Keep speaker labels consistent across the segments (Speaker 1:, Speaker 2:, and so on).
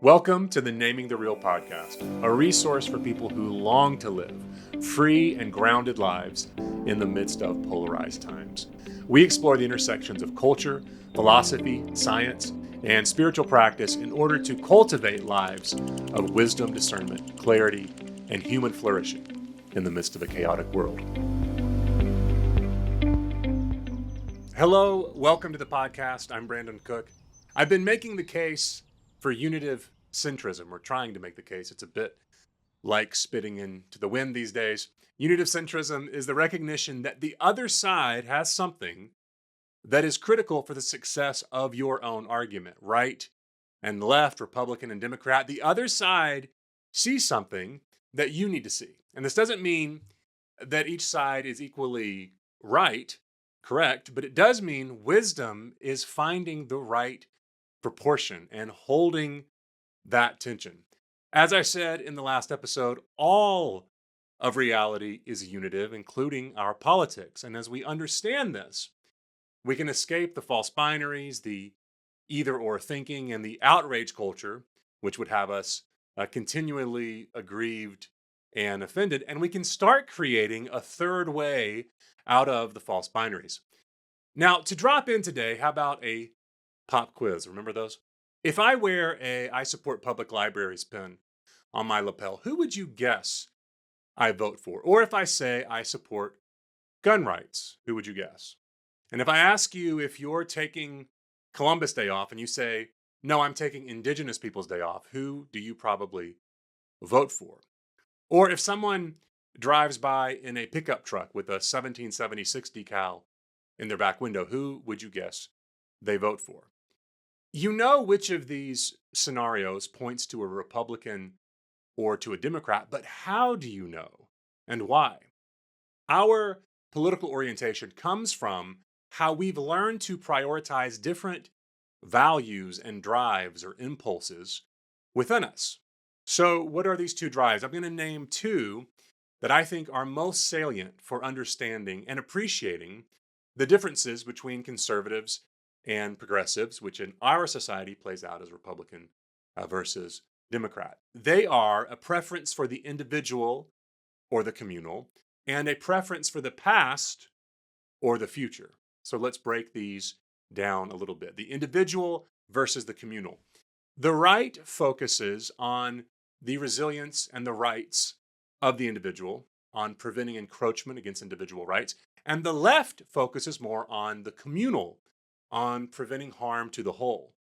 Speaker 1: Welcome to the Naming the Real podcast, a resource for people who long to live free and grounded lives in the midst of polarized times. We explore the intersections of culture, philosophy, science, and spiritual practice in order to cultivate lives of wisdom, discernment, clarity, and human flourishing in the midst of a chaotic world. Hello, welcome to the podcast. I'm Brandon Cook. I've been making the case for Unitive Centrism, or trying to make the case. It's a bit like spitting into the wind these days. Unitive Centrism is the recognition that the other side has something that is critical for the success of your own argument. Right and left, Republican and Democrat, the other side sees something that you need to see. And this doesn't mean that each side is equally right, correct, but it does mean wisdom is finding the right proportion and holding that tension. As I said in the last episode, all of reality is unitive, including our politics. And as we understand this, we can escape the false binaries, the either or thinking, and the outrage culture, which would have us continually aggrieved and offended. And we can start creating a third way out of the false binaries. Now, to drop in today, how about a pop quiz? Remember those? If I wear a I support public libraries pin on my lapel, who would you guess I vote for? Or if I say I support gun rights, who would you guess? And if I ask you if you're taking Columbus Day off and you say, no, I'm taking Indigenous Peoples Day off, who do you probably vote for? Or if someone drives by in a pickup truck with a 1776 decal in their back window, who would you guess they vote for? You know which of these scenarios points to a Republican or to a Democrat, but how do you know and why? Our political orientation comes from how we've learned to prioritize different values and drives or impulses within us. So, what are these two drives? I'm going to name two that I think are most salient for understanding and appreciating the differences between conservatives and progressives, which in our society plays out as Republican versus Democrat. They are a preference for the individual or the communal, and a preference for the past or the future. So let's break these down a little bit. The individual versus the communal. The right focuses on the resilience and the rights of the individual, on preventing encroachment against individual rights, and the left focuses more on the communal, on preventing harm to the whole.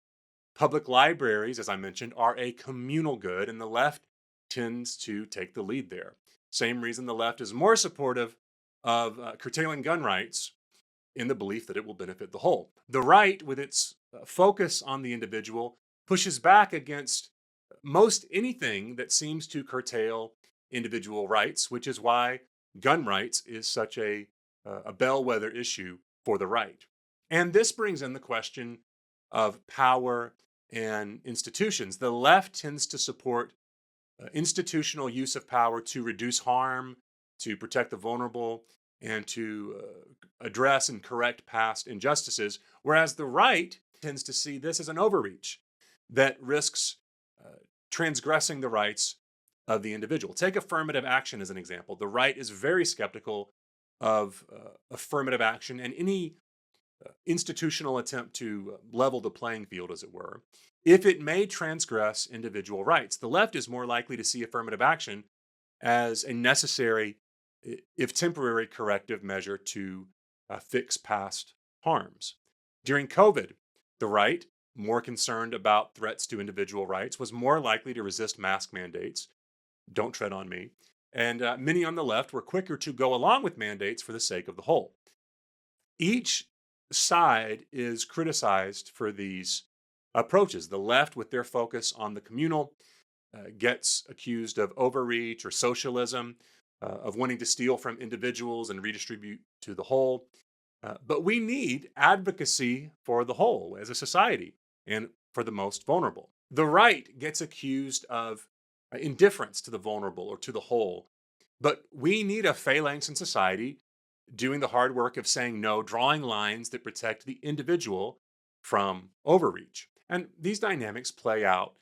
Speaker 1: Public libraries, as I mentioned, are a communal good, and the left tends to take the lead there. Same reason the left is more supportive of curtailing gun rights in the belief that it will benefit the whole. The right, with its focus on the individual, pushes back against most anything that seems to curtail individual rights, which is why gun rights is such a bellwether issue for the right. And this brings in the question of power and institutions. The left tends to support institutional use of power to reduce harm, to protect the vulnerable, and to address and correct past injustices, whereas the right tends to see this as an overreach that risks transgressing the rights of the individual. Take affirmative action as an example. The right is very skeptical of affirmative action and any institutional attempt to level the playing field, as it were, if it may transgress individual rights. The left is more likely to see affirmative action as a necessary, if temporary, corrective measure to fix past harms. During COVID, the right, more concerned about threats to individual rights, was more likely to resist mask mandates. Don't tread on me. And many on the left were quicker to go along with mandates for the sake of the whole. Each side is criticized for these approaches. The left, with their focus on the communal, gets accused of overreach or socialism, of wanting to steal from individuals and redistribute to the whole. But we need advocacy for the whole as a society and for the most vulnerable. The right gets accused of indifference to the vulnerable or to the whole. But we need a phalanx in society doing the hard work of saying no, drawing lines that protect the individual from overreach. And these dynamics play out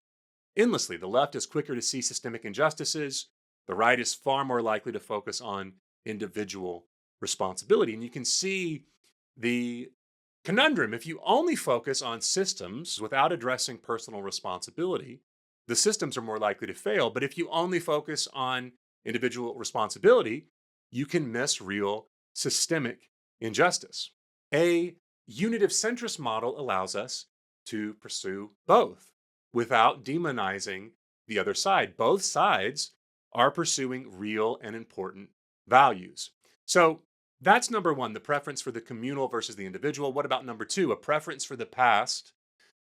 Speaker 1: endlessly. The left is quicker to see systemic injustices. The right is far more likely to focus on individual responsibility. And you can see the conundrum. If you only focus on systems without addressing personal responsibility, the systems are more likely to fail. But if you only focus on individual responsibility, you can miss real systemic injustice. A unitive centrist model allows us to pursue both without demonizing the other side. Both sides are pursuing real and important values. So that's number one, the preference for the communal versus the individual. What about number two, a preference for the past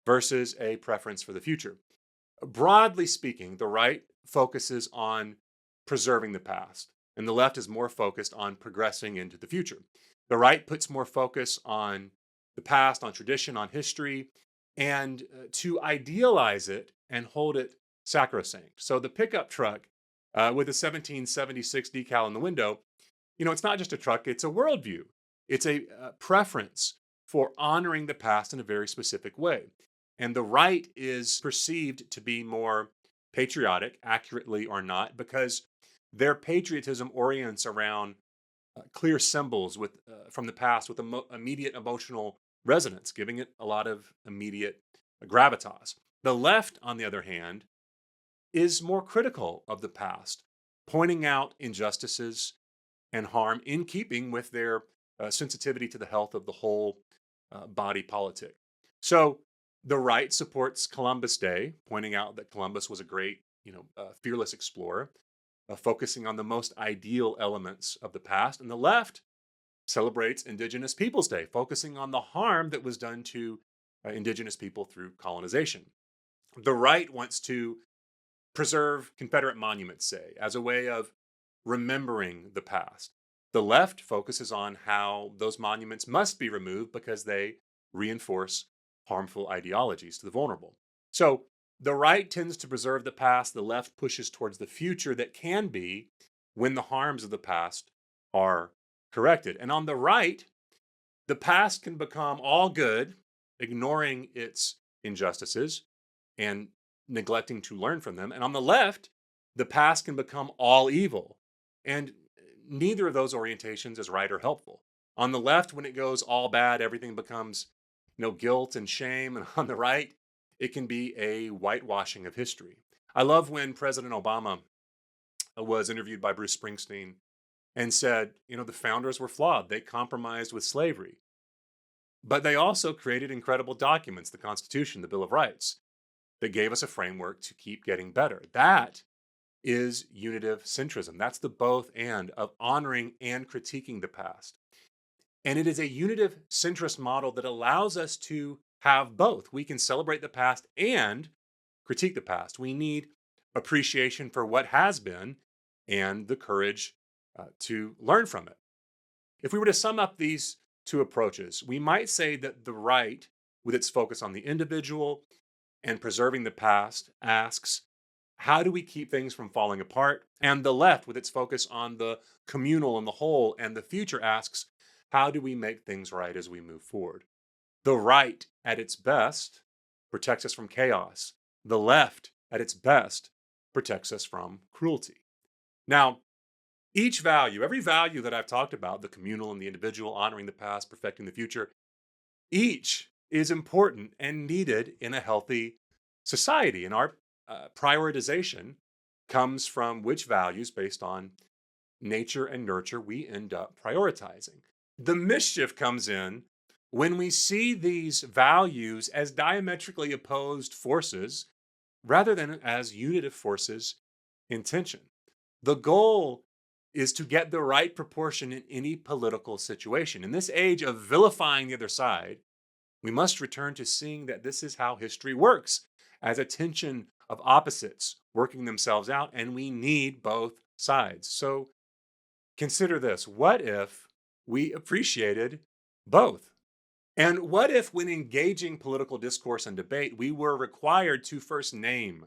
Speaker 1: versus a preference for the future? Broadly speaking, the right focuses on preserving the past, and the left is more focused on progressing into the future. The right puts more focus on the past, on tradition, on history, and to idealize it and hold it sacrosanct. So the pickup truck with a 1776 decal in the window, it's not just a truck, it's a worldview. It's a preference for honoring the past in a very specific way. And the right is perceived to be more patriotic, accurately or not, because their patriotism orients around clear symbols from the past with immediate emotional resonance, giving it a lot of immediate gravitas. The left, on the other hand, is more critical of the past, pointing out injustices and harm in keeping with their sensitivity to the health of the whole body politic. So the right supports Columbus Day, pointing out that Columbus was a great, fearless explorer, focusing on the most ideal elements of the past. And the left celebrates Indigenous Peoples Day, focusing on the harm that was done to Indigenous people through colonization. The right wants to preserve Confederate monuments, say, as a way of remembering the past. The left focuses on how those monuments must be removed because they reinforce harmful ideologies to the vulnerable. So the right tends to preserve the past, the left pushes towards the future that can be when the harms of the past are corrected. And on the right, the past can become all good, ignoring its injustices and neglecting to learn from them. And on the left, the past can become all evil. And neither of those orientations is right or helpful. On the left, when it goes all bad, everything becomes guilt and shame. And on the right, it can be a whitewashing of history. I love when President Obama was interviewed by Bruce Springsteen and said, the founders were flawed. They compromised with slavery. But they also created incredible documents, the Constitution, the Bill of Rights, that gave us a framework to keep getting better. That is unitive centrism. That's the both and of honoring and critiquing the past. And it is a unitive centrist model that allows us to have both. We can celebrate the past and critique the past. We need appreciation for what has been and the courage to learn from it. If we were to sum up these two approaches, we might say that the right, with its focus on the individual and preserving the past, asks, how do we keep things from falling apart? And the left, with its focus on the communal and the whole and the future, asks, how do we make things right as we move forward? The right, at its best, protects us from chaos. The left, at its best, protects us from cruelty. Now, each value, every value that I've talked about, the communal and the individual, honoring the past, perfecting the future, each is important and needed in a healthy society. And our prioritization comes from which values, based on nature and nurture, we end up prioritizing. The mischief comes in when we see these values as diametrically opposed forces rather than as unitive forces in tension. The goal is to get the right proportion in any political situation. In this age of vilifying the other side, we must return to seeing that this is how history works, as a tension of opposites working themselves out, and we need both sides. So consider this. What if we appreciated both? And what if, when engaging political discourse and debate, we were required to first name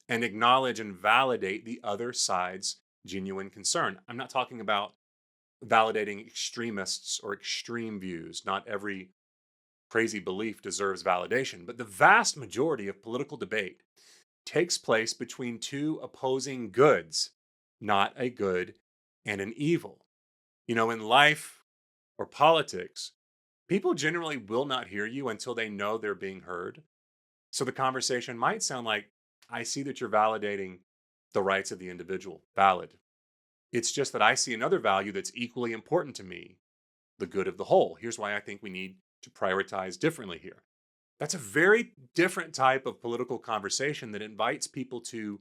Speaker 1: and acknowledge and validate the other side's genuine concern? I'm not talking about validating extremists or extreme views. Not every crazy belief deserves validation, but the vast majority of political debate takes place between two opposing goods, not a good and an evil. In life or politics, people generally will not hear you until they know they're being heard. So the conversation might sound like, I see that you're validating the rights of the individual. Valid. It's just that I see another value that's equally important to me, the good of the whole. Here's why I think we need to prioritize differently here. That's a very different type of political conversation that invites people to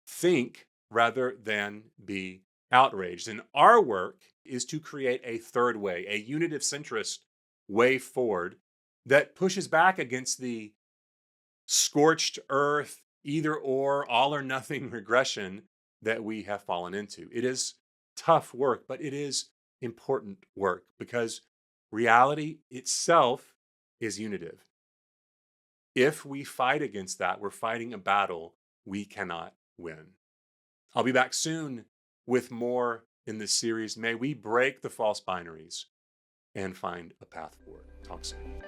Speaker 1: think rather than be outraged. And our work is to create a third way, a unitive centrist way forward that pushes back against the scorched earth, either or, all or nothing regression that we have fallen into. It is tough work, but it is important work because reality itself is unitive. If we fight against that, we're fighting a battle we cannot win. I'll be back soon with more in this series. May we break the false binaries and find a path forward. Talk soon.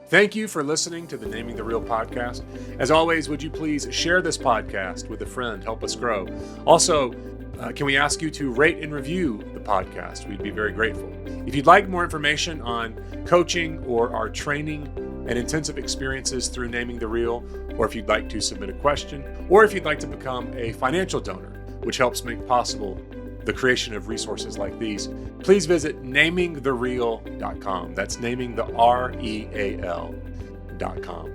Speaker 1: Thank you for listening to the Naming the Real podcast. As always, would you please share this podcast with a friend? Help us grow. Also, can we ask you to rate and review the podcast? We'd be very grateful. If you'd like more information on coaching or our training and intensive experiences through Naming the Real, or if you'd like to submit a question, or if you'd like to become a financial donor, which helps make possible the creation of resources like these, please visit namingthereal.com. That's namingthereal.com.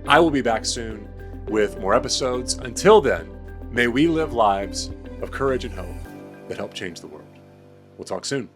Speaker 1: I will be back soon with more episodes. Until then, may we live lives of courage and hope that help change the world. We'll talk soon.